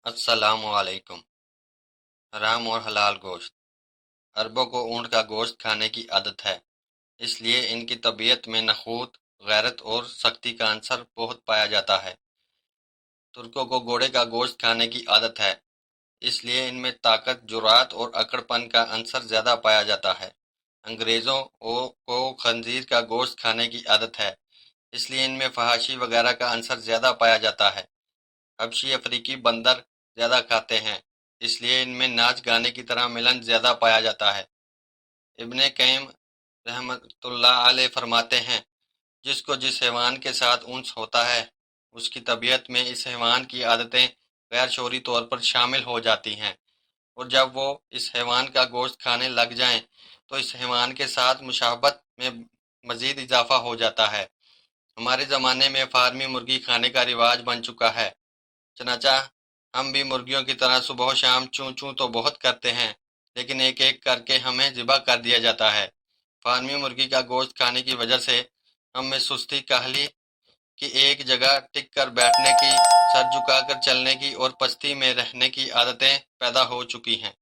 السلام علیکم۔ حرام اور حلال گوشت۔ عربوں کو اونٹ کا گوشت کھانے کی عادت ہے، اس لیے ان کی طبیعت میں نخوت، غیرت اور سختی کا عنصر بہت پایا جاتا ہے۔ ترکوں کو گھوڑے کا گوشت کھانے کی عادت ہے، اس لیے ان میں طاقت، جرات اور اکڑ پن کا عنصر زیادہ پایا جاتا ہے۔ انگریزوں کو خنزیر کا گوشت کھانے کی عادت ہے، اس لیے ان میں فحاشی وغیرہ کا عنصر زیادہ پایا جاتا ہے۔ حبشی افریقی بندر زیادہ کھاتے ہیں، اس لیے ان میں ناچ گانے کی طرح ملن زیادہ پایا جاتا ہے۔ ابن قیم رحمۃ اللہ علیہ فرماتے ہیں، جس کو جس حیوان کے ساتھ انس ہوتا ہے، اس کی طبیعت میں اس حیوان کی عادتیں غیر شعوری طور پر شامل ہو جاتی ہیں، اور جب وہ اس حیوان کا گوشت کھانے لگ جائیں تو اس حیوان کے ساتھ مشابہت میں مزید اضافہ ہو جاتا ہے۔ ہمارے زمانے میں فارمی مرغی کھانے کا رواج بن چکا ہے، چنانچہ ہم بھی مرغیوں کی طرح صبح و شام چوں چوں تو بہت کرتے ہیں، لیکن ایک ایک کر کے ہمیں ذبح کر دیا جاتا ہے۔ فارمی مرغی کا گوشت کھانے کی وجہ سے ہم میں سستی، کاہلی کی، ایک جگہ ٹک کر بیٹھنے کی، سر جھکا کر چلنے کی اور پستی میں رہنے کی عادتیں پیدا ہو چکی ہیں۔